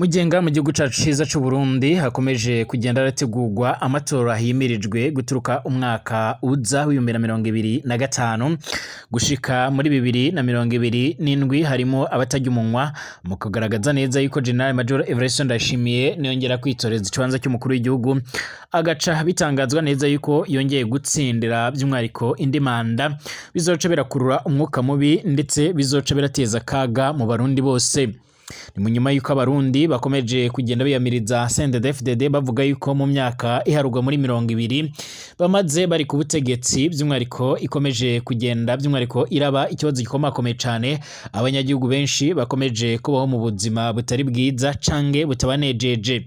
Mugenga mu gihugu cacu ciza c'u Burundi hakomeje kugenda arategurwa amatora himirijwe guturuka umwaka uza w'2025 gushika muri 2027 harimo abatarya umunwa mu kugaragaza neza yuko General Major Evariste Ndayishimiye niyongera kwitoreza ikibanza cy'umukuru w'igihugu agaca bitangazwa neza yuko yongeye gutsindira by'umwariko indi manda bizoca birakurura umwuka mubi ndetse bizoca birateza kaga mu barundi bose. Ni munyuma yuko abarundi bakomeje kugenda biyamiriza CNDD-FDD bavuga yuko mu myaka iharurwa muri 20 bamaze bari ku butegetsi by'umwariko ikomeje kugenda by'umwariko iraba ikibazo gikomakomeye cyane abanyagihugu benshi bakomeje kubaho mu buzima butari bwiza canke butabanejeje.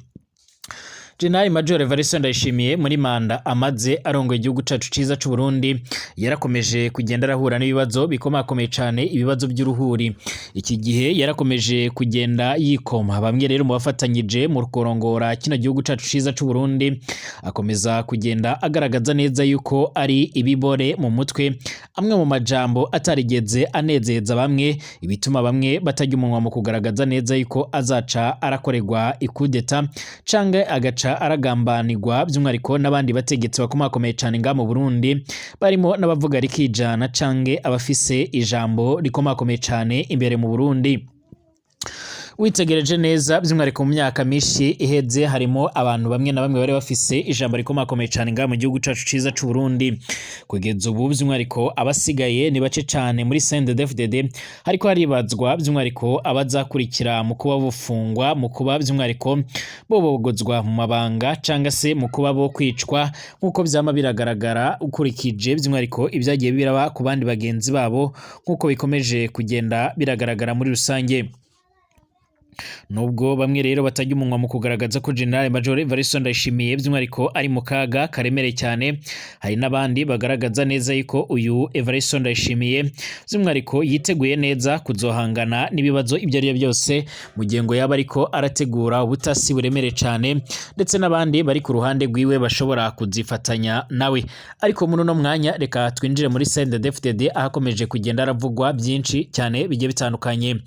General Major Evariste Ndayishimiye muri manda amaze arongoye igihugu cacu ciza c'u Burundi yarakomeje kugenda arahura n'ibibazo bikomakomeye cyane ibibazo by'uruhuri. Iki gihe yarakomeje kugenda yikoma bamwe rero mu bafatanyije mu kurongora kino gihugu cacu ciza c'u Burundi akomeza kugenda agaragaza neza yuko ari ibibore mu mutwe amwe mu majambo atarigeze anezeza bamwe ibituma bamwe batajya umunwa mu kugaragaza neza yuko azaca arakorerwa ikudeta canke agaca aragambanirwa by'umwariko n'abandi bategetsi bakomakomeye cyane nga mu Burundi barimo n'abavuga rikijana canke abafise ijambo rikomakomeye cyane imbere mu Burundi. Witegereje neza by'umwariko mu myaka mishi iheze harimo abantu bamwe na bamwe bari bafise ijambo rikomakomeye cyane nga mu gihugu cacu ciza c'u Burundi kugeza ubu by'umwariko abasigaye ni bace cyane muri CNDD-FDD hariko haribazwa by'umwariko abazakurikira mu kuba bufungwa mu kuba by'umwariko bobogozwa mu mabanga canga se mu kuba bo kwicwa nkuko byama biragaragara ukurikije by'umwariko ibyagiye biraba ku bandi bagenzi babo nkuko bikomeje kugenda biragaragara muri rusange. Nubwo bamwe rero batajya umunwa mu kugaragaza ko General Major Evariste Ndayishimiye by'umwariko ari mu kaga karemere cyane hari n'abandi bagaragaza neza yuko uyu Evariste Ndayishimiye by'umwariko yiteguye neza kuzohangana n'ibibazo ibyo ari byose mu gihe ngo yaba ariko arategura ubutasi buremere cyane ndetse n'abandi bari ku ruhande rwiwe bashobora kuzifatanya nawe. Ariko muri no mwanya reka twinjire muri CNDD-FDD ahakomeje kugenda aravugwa byinshi cyane bigiye bitandukanye.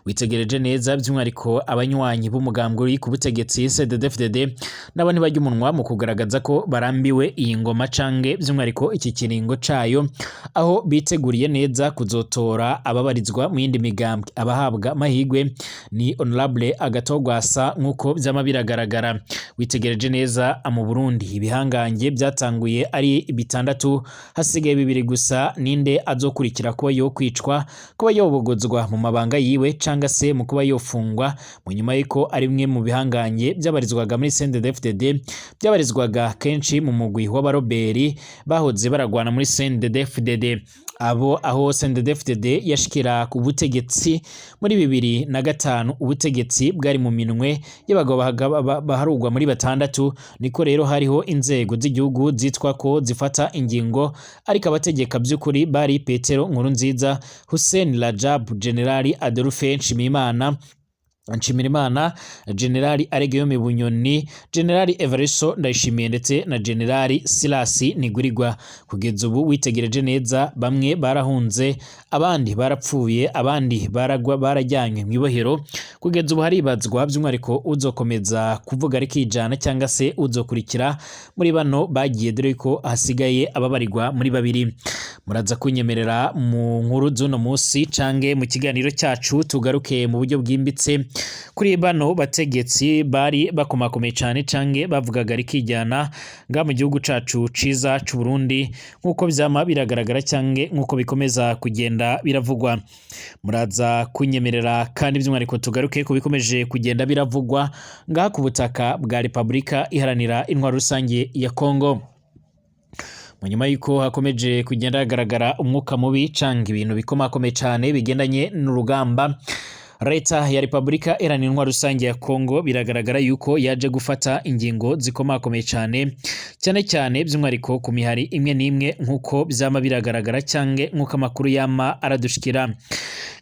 Witegereje neza by'umwariko abanywanyi b'umugambwe uri ku butegetsi CNDD-FDD nabo ntibajya umunwa mu kugaragaza ko barambiwe iyi ngoma cange by'umwariko iki kiringo cayo aho biteguriye neza kuzotora ababarizwa mu yindi migambwe abahabwa amahigwe ni Honorable Agatogwasa nkuko byama biragaragara. Witegereje neza mu Burundi ibihangange byatanguye ari bitandatu hasigaye bibiri gusa ninde azokurikira kuba yo kwicwa kuba yobogozwa mu mabanga yiwe canga se mu kuba yofungwa mu nyuma y'iko ari bimwe mu bihanganye byabarizwaga muri CNDD-FDD byabarizwaga kenshi mu mugwi w'abaroberi bahoze baragwana muri CNDD-FDD abo aho CNDD-FDD yashikira ku butegetsi muri 2005 ubutegetsi bwari mu minwe y'abagabo baharugwa muri batandatu niko rero hariho inzego z'igihugu zitwa ko zifata ingingo ariko abategeka by'ukuri bari Petero Nkurunziza Hussein Rajab General Adolphe Nshimirimana General Aregeyome Bunyoni General Evariste Ndayishimiye ndetse na General Silasi Nigurirwa. Kugeza ubu witegereje neza bamwe barahunze abandi barapfuye abandi barajyanywe mu ibohero kugeza ubu haribazwa by'umwariko uzokomeza kuvuga rikijana cyangwa se uzokurikira muri bano bagiye dore ko hasigaye ababarirwa muri babiri. Muraza kunyemerera mu nkuru z'uno munsi cange mu kiganiro cyacu tugaruke mu buryo bwimbitse kuri bano bategetsi bari bakomakomeye cyane cange bavugaga rikijyana nga mu gihugu cacu ciza c'u Burundi nkuko byama biragaragara cange nkuko bikomeza kugenda biravugwa. Muraza kunyemerera kandi by'umwariko tugaruke kubikomeje kugenda biravugwa nga ku butaka bwa Republika iharanira intwaro rusange ya Kongo. Mu nyuma y'uko hakomeje kugenda hagaragara umwuka mubi cange ibintu bikomakomeye cyane bigendanye n'urugamba Leta ya Republika Iharanira Intwaro Rusange ya Kongo biragaragara yuko yaje gufata ingingo zikomakomeye cyane by'umwariko ku mihari imwe n'imwe nkuko byama biragaragara cyange nkuko amakuru yama aradushikira.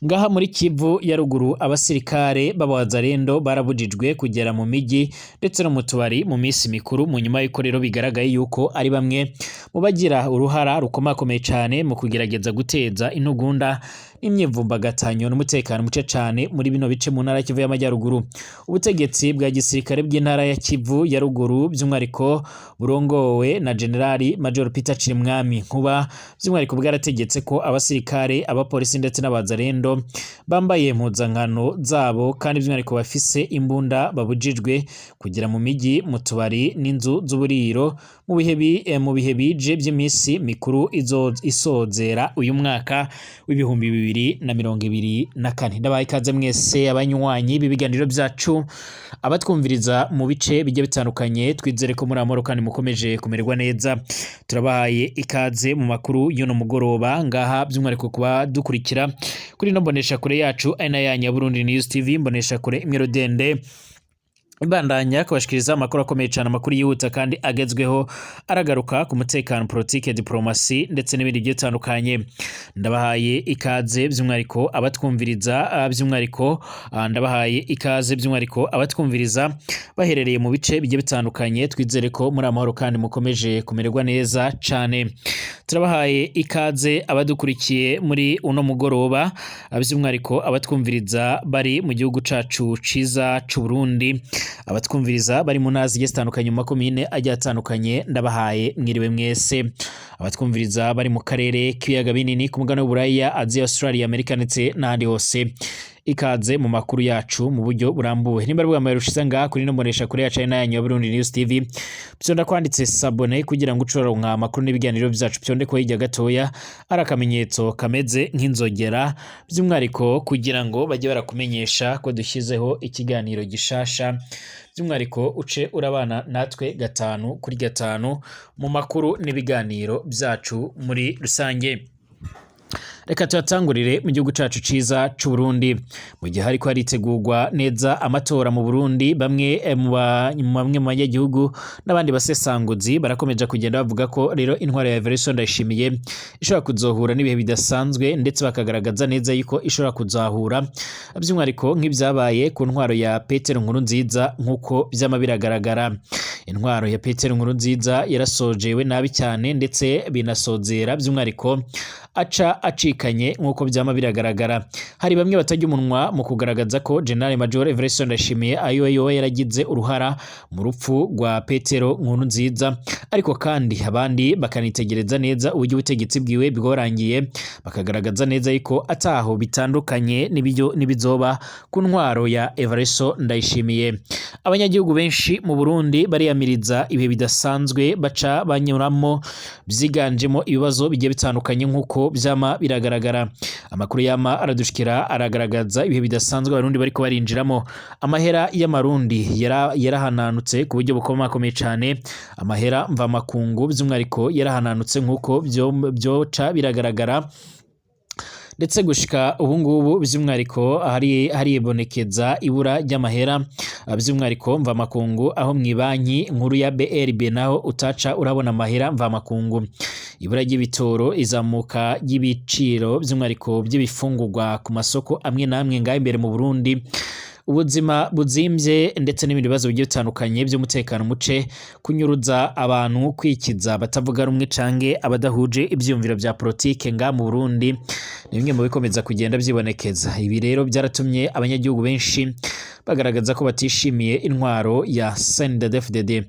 Ngaha muri Kivu ya ruguru abasirikare b'abazarendo barabujijwe kugera mu migi ndetse no mu tubari mu minsi mikuru mu nyuma y'uko rero bigaragaye yuko ari bamwe mu bagira uruhara rukomakomeye cyane mu kugerageza guteza intugunda imyivumbagatanyo n'umutekano muce cane muri bino bice mu ntara ya Kivu y'Amajyaruguru. Ubutegetsi bwa gisirikare bw'intara ya Kivu ya ruguru by'umwariko burongowe na Generali Major Peter Chirimwami Nkuba by'umwariko bwarategetse ko abasirikare, abapolisi ndetse n'abazarendo bambaye impuzankano zabo kandi by'umwariko bafise imbunda babujijwe kugira mu miji, mu tubari n'inzu z'uburiro mu bihe bije by'imisi mikuru isozera uyu mwaka w'ibihumbi 2024. Ndabaye ikaze mwese abanywanyi b'ibiganiro byacu, abatwumviriza mu bice bijye bitandukanye, twizere ko muri amahoro kandi mukomeje kumererwa neza. Turabahaye ikaze mu makuru y'uno mugoroba ngaha by'umwariko kuba dukurikira kuri no mbonesha kure yacu aina ya Burundi News TV, mbonesha kure imwe dende ibandanya kubashikiriza amakuru akomeye cyane, amakuru yihuta kandi agezweho aragaruka ku mutekano, politike, diplomasi ndetse n'ibindi bitandukanye. Ndabahaye ikaze by'umwariko abatwumviriza by'umwariko ndabahaye ikaze by'umwariko abatwumviriza baherereye mu bice bijye bitandukanye, twizere ko muri amahoro kandi mukomeje kumererwa neza cyane. Turabahaye ikaze abadukurikiye muri uno mugoroba by'umwariko abatwumviriza bari mu gihugu cacu ciza c'u Burundi, abatwumviriza bari mu nazi zitandukanye mu makomine ajya atandukanye, ndabahaye mwiriwe mwese. Abatwumviriza bari mu karere k'ibiyaga binini ku mugabane w'Uburaya, Aziya, Australia, Amerika ndetse n'ahandi hose, ikaze mu makuru yacu mu buryo burambuwe. Nimba rwamaye rushiza ngaha kuri no mbonesha kuri yacu n'ayanyu ya Burundi News TV, byonda kwanditse sabone kugira ngo ucoronka amakuru n'ibiganiro byacu, byonde ko hirya gatoya ari akamenyetso kameze nk'inzogera by'umwariko kugira ngo bajye barakumenyesha ko dushyizeho ikiganiro gishasha, by'umwariko uce urabana natwe 5 mu makuru n'ibiganiro byacu muri rusange. Reka tuyatangurire mu gihugu cacu ciza c'u Burundi. Mu gihe hariko haritegurwa neza amatora mu Burundi, bamwe mu banyagihugu n'abandi basesanguzi barakomeje kugenda bavuga ko rero intwaro ya Everson Ndayishimiye ishobora kuzohura n'ibihe bidasanzwe, ndetse bakagaragaza neza yuko ishobora kuzahura by'umwariko nk'ibyabaye ku ntwaro ya Petero Nkurunziza nk'uko byama biragaragara. Intwaro ya Petero Nkurunziza yarasojewe nabi cyane, ndetse binasozera by'umwariko acikanye nk'uko byama biragaragara. Hari bamwe batajya umunwa mu kugaragaza ko General Major Everson Ndayishimiye ayo yaragize uruhara mu rupfu rwa Petero Nkurunziza, ariko kandi abandi bakanitegereza neza uburyo ubutegetsi bwiwe bworangiye, bakagaragaza neza yuko ataho bitandukanye n'ibizoba ku ntwaro ya Everson Ndayishimiye. Abanyagihugu benshi mu Burundi bariyamiriza ibihe bidasanzwe baca banyuramo, byiganjemo ibibazo bigiye bitandukanye nk'uko byama biragaragara. Amakuru yama aradushikira aragaragaza ibihe bidasanzwe abarundi bariko barinjiramo. Amahera y'amarundi yarahananutse ku buryo bukomakomeye cyane, amahera mva makungu by'umwariko yarahananutse nk'uko byoca biragaragara, ndetse gushika ubu ngubu by'umwariko haribonekeza ibura ry'amahera by'umwariko mva makungu, aho mwibanki nkuru ya BRB naho utaca urabona amahera mva makungu. Ibura ry'ibitoro, izamuka y'ibiciro by'umwariko by'ibifungurwa ku masoko amwe namwe ngaho imbere mu Burundi, ubuzima buzimbye ndetse n'ibindi bibazo bigiye bitandukanye by'umutekano muce, kunyuruza abantu, kwikiza batavuga rumwe canke abadahuje ibyumviro bya politike nga mu Burundi, ni bimwe mu bikomeza kugenda byibonekeza. Ibi rero byaratumye abanyagihugu benshi bagaragaza ko batishimiye intwaro ya CNDD-FDD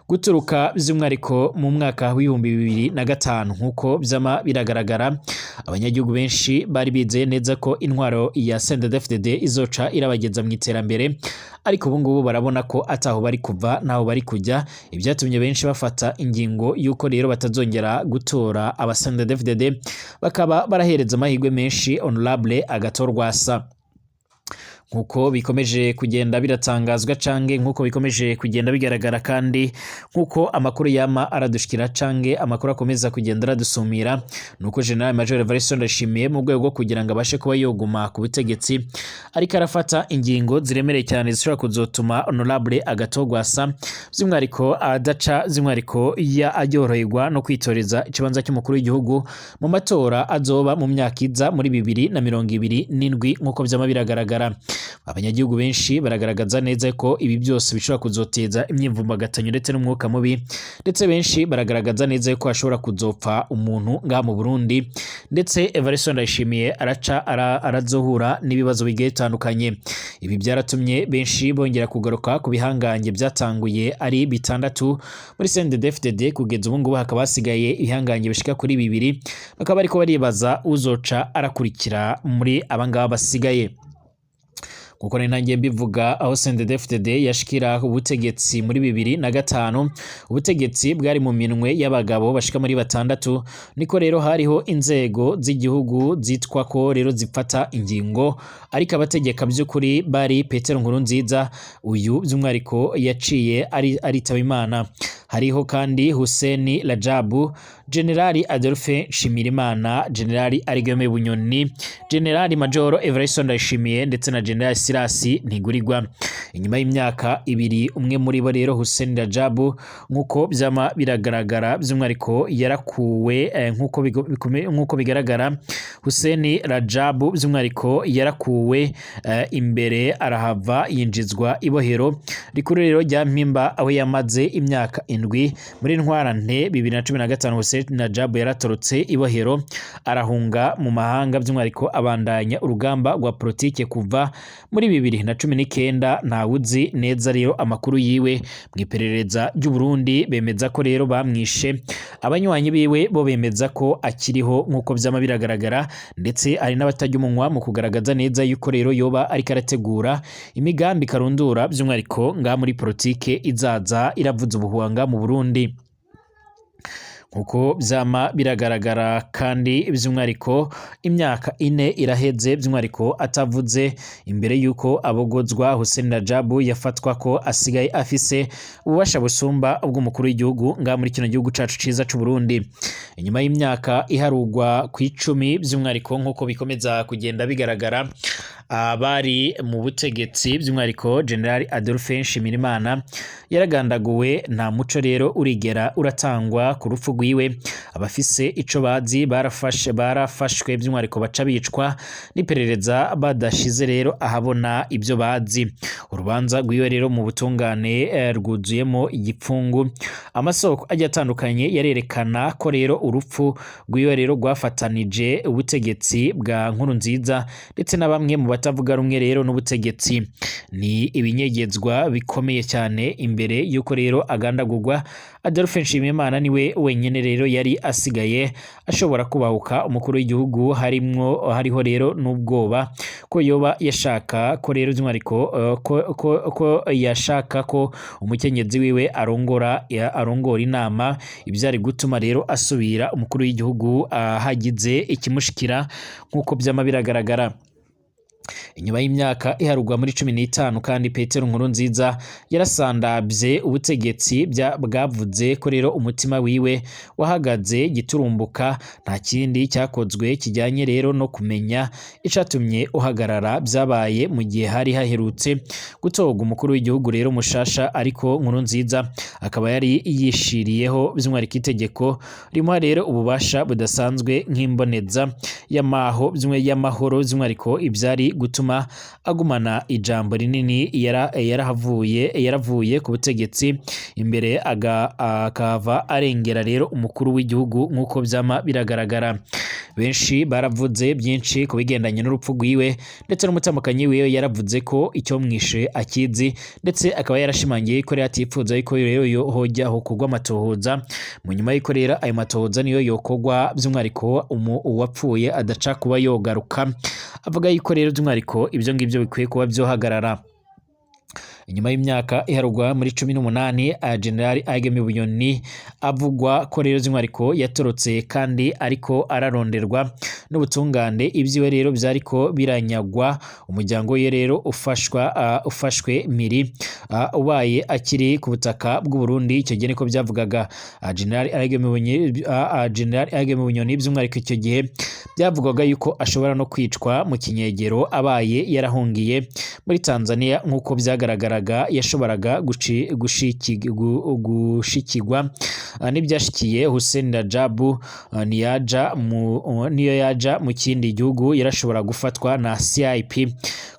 guturuka by'umwariko mu mwaka w'2005 nk'uko byama biragaragara. Abanyagihugu benshi bari bizeye neza ko intwaro ya CNDD-FDD izoca irabageza mu iterambere, ariko ubu ngubu barabona ko ataho bari kuva naho bari kujya. Ibyatumye benshi bafata ingingo yuko rero batazongera gutora aba CNDD-FDD, bakaba barahereza amahirwe menshi Honorable Agathon Rwasa. Nkuko bikomeje kugenda biratangazwa cange nkuko bikomeje kugenda bigaragara, kandi nkuko amakuru yama aradushikira cange amakuru akomeza kugenda aradusumira, nuko General Major Everson Ndayishimiye mu rwego kugira ngo abashe kuba yoguma ku butegetsi, ariko arafata ingingo ziremereye cyane zishobora kuzotuma Honorable Agathon Rwasa by'umwariko adaca by'umwariko ya ajyoroherwa no kwitoreza ikibanza cy'umukuru w'igihugu mu matora azoba mu myaka iza muri 2027 nkuko byama biragaragara. abanyagihugu benshi baragaragaza neza ko ibi byose bishobora kuzoteza imyivumbagatanyo ndetse n'umwuka mubi, ndetse benshi baragaragaza neza ko hashobora kuzopfa umuntu ngaha mu Burundi, ndetse Evariste Ndayishimiye arazohura n'ibibazo bigiye bitandukanye. Ibi byaratumye benshi bongera kugaruka ku bihangange byatanguye ari bitandatu muri CNDD-FDD, kugeza ubu ngubu hakaba hasigaye ibihangange bishika kuri 2, bakaba bariko baribaza uzoca arakurikira muri abangaba basigaye. Kuko nanjye mbivuga aho CNDD-FDD yashikira ubutegetsi muri 2005, ubutegetsi bwari mu minwe y'abagabo bashika muri 6, niko rero hariho inzego z'igihugu zitwa ko rero zifata ingingo, ariko abategeka by'ukuri bari Petero Nkurunziza, uyu by'umwariko yaciye aritaba Imana. Hariho kandi Hussein Rajabu, Generali Adolphe Nshimirimana, Generali Arigeme Bunyoni, Generali Majoro Evariste Ndayishimiye ndetse na Generali Sirasi Ntigurirwa. Inyuma y'imyaka 2 umwe muri bo rero Hussein Rajabu nkuko byama biragaragara by'umwariko yarakuwe, nkuko bigaragara Hussein Rajabu by'umwariko yarakuwe imbere arahava yinjizwa ibohero rikuru rero rya Mpimba, aho yamaze imyaka 7 muri Ntwarante 2015. Hussein Rajabu yaratorotse ibohero arahunga mu mahanga by'umwariko abandanya urugamba rwa politike kuva muri 2019. Ntawuzi neza rero amakuru yiwe. Mu iperereza ry'u Burundi bemeza ko rero bamwishe, abanywanyi biwe bo bemeza ko akiriho nkuko byama biragaragara, ndetse ari n'abatajya umunwa mu kugaragaza neza yuko rero yoba ariko arategura imigambi karundura by'umwariko nga muri politike izaza iravuza ubuhuanga mu Burundi. Nkuko byama biragaragara kandi by'umwariko imyaka 4 iraheze by'umwariko atavuze imbere yuko abogozwa. Hussein Rajabu yafatwa ko asigaye afise ububasha busumba ubw'umukuru w'igihugu nga muri kino gihugu cacu ciza c'u Burundi. Inyuma y'imyaka iharugwa ku 10 by'umwariko nkuko bikomeza kugenda bigaragara, abari mu butegetsi by'umwariko General Adolphe Nshimirimana yaragandaguwe, nta muco rero urigera uratangwa ku rupfu rwiwe. Abafise ico bazi barafashwe by'umwariko baca bicwa n'iperereza badashize rero ahabona ibyo bazi. Urubanza rwiwe rero mu butungane rwuzuyemo igipfungu. Amasoko ajya atandukanye yarerekana ko rero urupfu rwiwe rero rwafatanije ubutegetsi bwa Nkurunziza ndetse na bamwe mu batavuga rumwe rero n'ubutegetsi. Ni ibinyegezwa bikomeye cyane imbere yuko rero agandagurwa. Adolphe Nshimirimana niwe wenyene rero yari asigaye ashobora kubahuka umukuru w'igihugu. Hariho rero n'ubwoba ko yoba yashaka ko rero by'umwariko ko yashaka ko umukenyezi wiwe arongora inama, ibyari gutuma rero asubira umukuru w'igihugu hagize ikimushikira nkuko byama biragaragara. Inyuma y'imyaka iharugwa muri 15 kandi Petero Nkurunziza yarasandabye ubutegetsi bwavuze ko rero umutima wiwe wahagaze giturumbuka. Nta kindi cyakozwe kijyanye rero no kumenya icatumye uhagarara. Byabaye mu gihe hari haherutse gutoga umukuru w'igihugu rero mushasha, ariko Nkurunziza akaba yari yishiriyeho by'umwariko itegeko rimwe rero ububasha budasanzwe nk'imboneza y'amahoro by'umwariko ibyari gutuma agumana ijambo rinini. yaravuye ku butegetsi imbere akava arengera rero umukuru w'igihugu nkuko byama biragaragara. Benshi baravuze byinshi ku bigendanye n'urupfu rwiwe, ndetse n'umutamukanyi wiwe yaravuze ko icyo mwishe akizi, ndetse akaba yarashimangiye ko rero atifuza yuko rero hojya hokogwa amatohoza. Mu nyuma y'uko rero ayo matohoza niyo yokogwa by'umwariko uwapfuye adaca kuba yogaruka, avuga yuko rero by'umwariko ibyo ngibyo bikwiye kuba byohagarara. Inyuma y'imyaka iharugwa muri 18, General Ageme Bunyoni avugwa ko rero by'umwariko yatorotse kandi ariko araronderwa n'ubutungane. Ibyiwe rero byariko biranyagwa. Umuryango we rero ufashwe miri ubaye akiri ku butaka bw'u Burundi. Icyo gihe niko byavugaga. General Ageme Bunyoni by'umwariko icyo gihe byavugwaga yuko ashobora no kwicwa mu kinyegero abaye yarahungiye muri Tanzania nkuko byagaragara. Yashoboraga gushikirwa n'ibyashikiye Hussein Rajabu. Niyo yaja mu kindi gihugu yarashobora gufatwa na CIP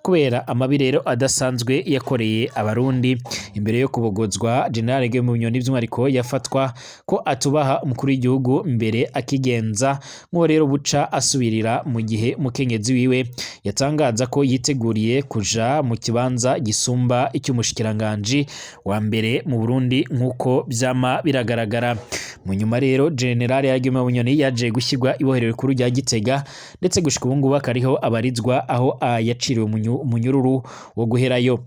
kubera amabi rero adasanzwe yakoreye abarundi. Imbere yo kubogozwa General Guillaume Bunyoni by'umwihariko yafatwa ko atubaha umukuru w'igihugu mbere akigenza nk'uwo rero buca asubirira mu gihe mukenyezi wiwe yatangaza ko yiteguriye kuja mu kibanza gisumba icy'umushikiranganje wa mbere mu Burundi nk'uko vyama biragaragara. Mu nyuma rero General Guillaume Bunyoni yaje gushyirwa iboherero rikuru rya Gitega ndetse gushika ubu ngubu akariho abarizwa aho yaciriwe umunyururu wo guherayo.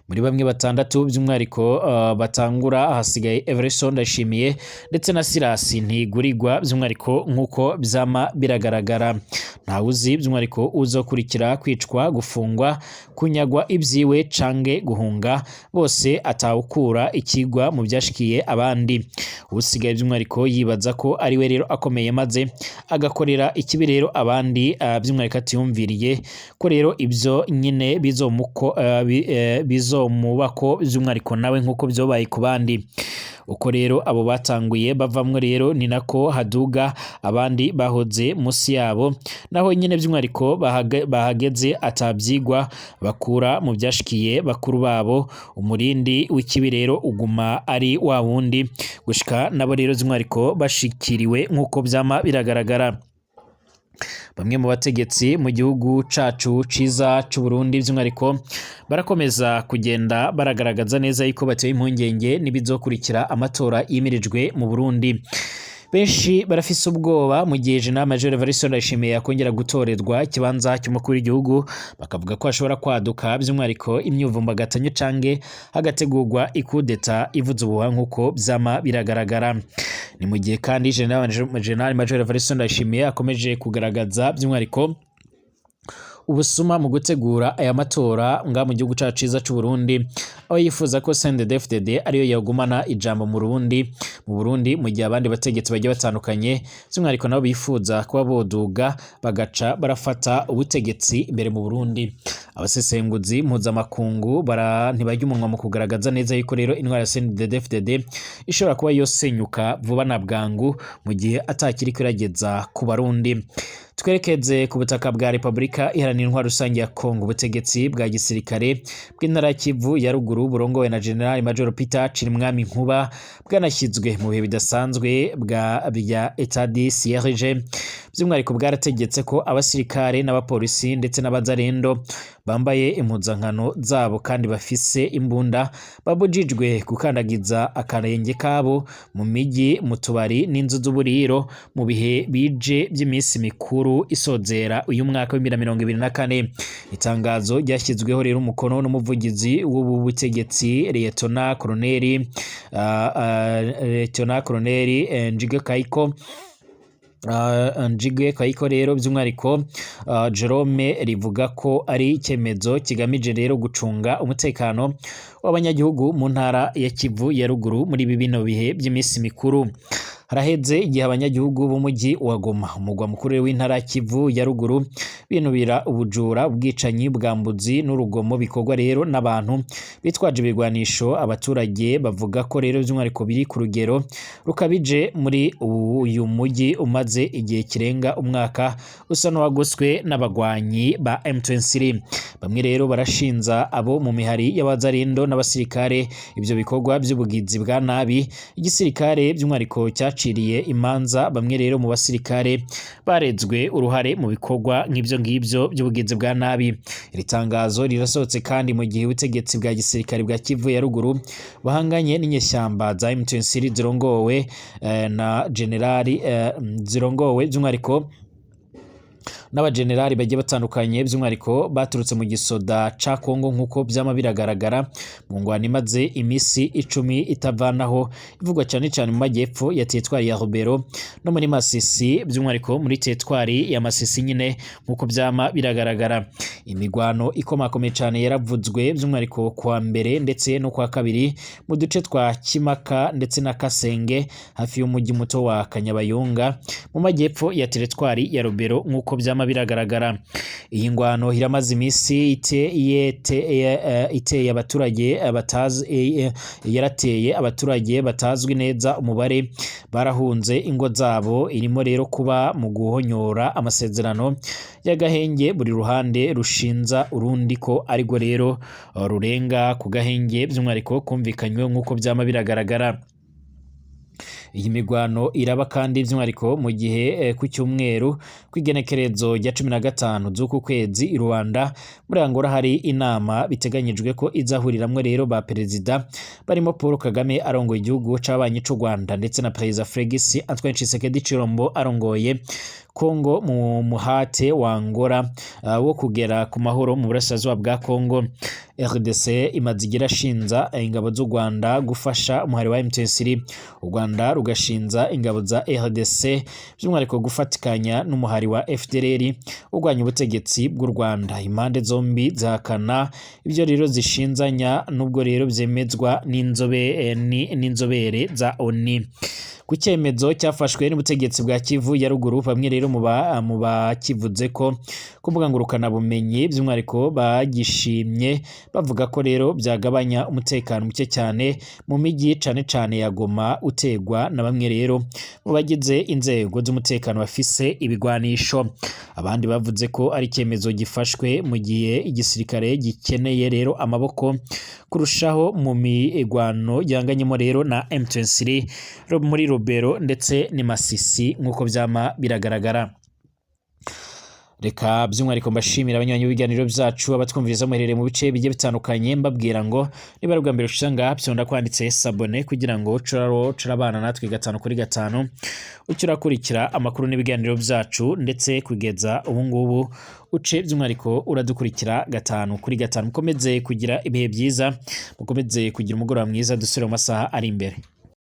Muri bamwe batandatu by'umwihariko batangura hasigaye Everson Ndayishimiye ndetse na Silas Ntigurirwa by'umwihariko nk'uko byama biragaragara. Ntawuzi by'umwihariko uzokurikira kwicwa, gufungwa, kunyagwa ibyiwe cange guhunga, bose atawukura ikigwa mu byashikiye abandi. Usigaye by'umwihariko yibaza ko ari we rero akomeye maze agakorera ikibi rero abandi by'umwihariko atiyumviriye ko rero ibyo nyine bizomubako by'umwihariko nawe nk'uko byobaye ku bandi. Uko rero abo batanguye bavamwe rero ni nako haduga abandi bahoze musi yabo, naho nyine by'umwihariko bahageze atabyigwa bakura mu byashikiye bakuru babo. Umurindi w'ikibi rero uguma ari wa wundi gushika nabo rero by'umwihariko bashikiriwe nk'uko byama biragaragara. Bamwe mu bategetsi mu gihugu cacu ciza c'u Burundi by'umwihariko barakomeza kugenda baragaragaza neza yuko bateye impungenge n'ibizokurikira amatora yimirijwe mu Burundi. Benshi barafise ubwoba mu gihe General Major Evariste Ndayishimiye yakongera gutorerwa ikibanza cy'umukuru w'igihugu, bakavuga ko hashobora kwaduka by'umwihariko imyuvumbagatanyo cange hagategurwa ikudeta ivuze ubuhuha nk'uko byama biragaragara. Ni mu gihe kandi General Major Evariste Ndayishimiye akomeje kugaragaza by'umwihariko ubusuma mu gutegura aya matora nga mu gihugu cacu ciza c'u Burundi, aho yifuza ko CNDD-FDD ariyo yagumana ijambo mu Burundi mu gihe abandi bategetsi bagiye batandukanye by'umwihariko nabo bifuza kuba boduga bagaca barafata ubutegetsi imbere mu Burundi. Abasesenguzi mpuzamakungu ntibajya umunwa mu kugaragaza neza yuko rero intwara ya CNDD-FDD ishobora kuba yosenyuka vuba na bwangu mu gihe atakiri kwirageza ku Barundi. Twerekeze ku butaka bwa Republika Iharanira Intwaro Rusange ya Kongo. Ubutegetsi bwa gisirikare bw'intara ya Kivu ya ruguru burongowe na General Major Peter Chirimwami Nkuba bwanashyizwe mu bihe bidasanzwe bya Etat du Siège. By'umwihariko bwarategetse ko abasirikare n'abapolisi ndetse n'abazarendo bambaye impuzankano zabo kandi bafise imbunda babujijwe gukandagiza akarenge kabo mu migi, mu tubari n'inzu z'uburiro mu bihe bije by'iminsi mikuru isozera uyu mwaka wa 2024. Itangazo ryashyizweho rero umukono n'umuvugizi w'ubu butegetsi Lieutenant Colonel Njige Kayiko rero by'umwihariko Jerome rivuga ko ari icyemezo kigamije rero gucunga umutekano w'abanyagihugu mu ntara ya Kivu ya ruguru muri bino bihe by'iminsi mikuru. Haraheze igihe abanyagihugu b'umujyi wa Goma, umugwa mukuru w'intara Kivu ya ruguru, binubira ubujura, ubwicanyi, bwambuzi n'urugomo bikorwa rero n'abantu bitwaje ibigwanisho. Abaturage bavuga ko rero by'umwihariko biri ku rugero rukabije muri uyu mujyi umaze igihe kirenga umwaka usa n'uwagoswe n'abagwanyi ba M23. Bamwe rero barashinza abo mu mihari y'abazarindo n'abasirikare ibyo bikorwa by'ubugizi bwa nabi. Igisirikare by'umwihariko ciriye imanza bamwe rero mu basirikare barezwe uruhare mu bikorwa nk'ibyo by'ubugizi bwa nabi. Iri tangazo rirasohotse kandi mu gihe ubutegetsi bwa gisirikare bwa Kivu ya ruguru bahanganye n'inyeshyamba za M23 zirongowe na generali zirongowe by'umwihariko n'abagenerali bagiye batandukanye by'umwihariko baturutse mu gisoda ca Kongo nk'uko byama biragaragara mu ngwano imaze imisi 10 itavanaho ivugwa cyane cyane mu majyepfo ya teritwari ya Rubero no muri Masisi by'umwihariko muri teritwari ya Masisi nyine nk'uko byama biragaragara. Imigwano ikomakomeye cyane yaravuzwe by'umwihariko kwa mbere ndetse no kwa kabiri mu duce twa Kimaka ndetse na Kasenge hafi y'umujyi muto wa Kanyabayonga mu majyepfo ya teritwari ya Rubero nk'uko byama vyama biragaragara. Iyi ngwano iramaze imisi iteye abaturage yarateye abaturage batazwi neza umubare barahunze ingo zabo, irimo rero kuba mu guhonyora amasezerano y'agahenge buri ruhande rushinza urundi ko ariko rero rurenga ku gahenge by'umwihariko kumvikanywe nk'uko vyama biragaragara. Iyi migwano iraba kandi by'umwihariko mu gihe ku cyumweru kw'igenekerezo rya 15 z'uku kwezi i Rwanda muri Angola hari inama biteganyijwe ko izahuriramwe rero ba perezida barimo Paul Kagame arongoye igihugu c'abanyi c'u Rwanda ndetse na Perezida Felix Antoine Tshisekedi Tshilombo arongoye Kongo mu muhate wa Angola wo kugera ku mahoro mu burasirazuba bwa Kongo. RDC imaze igira shinza ingabo z'u Rwanda gufasha umuhari wa M23, u Rwanda rugashinza ingabo za RDC by'umwihariko gufatikanya n'umuhari wa FDLR urwanya ubutegetsi bw'u Rwanda. Impande zombi zahakana ibyo rero zishinzanya, nubwo rero byemezwa n'inzobere za ONU. Ku cyemezo cyafashwe n'ubutegetsi bwa Kivu ya ruguru, bamwe rero mu bakivuze ko kumbuga ngurukana bumenyi by'umwihariko bagishimye bavuga ko rero byagabanya umutekano muke cyane mu migi cane ya Goma utegwa na bamwe rero mu bagize inzego z'umutekano bafise ibigwanisho. Abandi bavuze ko ari icyemezo gifashwe mu gihe igisirikare gikeneye rero amaboko kurushaho mu migwano yanganyemo rero na M23 muri Rubero ndetse ni Masisi nk'uko vyama biragaragara. Reka by'umwihariko mbashimira abanywanyi b'ibiganiro byacu abatwumviriza muherereye mu bice bigiye bitandukanye, mbabwira ngo niba ari ubwa mbere ushanga byonda kwanditse sabone kugira ngo curabana natwe 5 kuri 5 ucurakurikira amakuru n'ibiganiro byacu ndetse kugeza ubu ngubu uce by'umwihariko uradukurikira 5 kuri 5. Mukomeze kugira ibihe byiza, mukomeze kugira umugoroba mwiza, dusubire mu masaha ari imbere.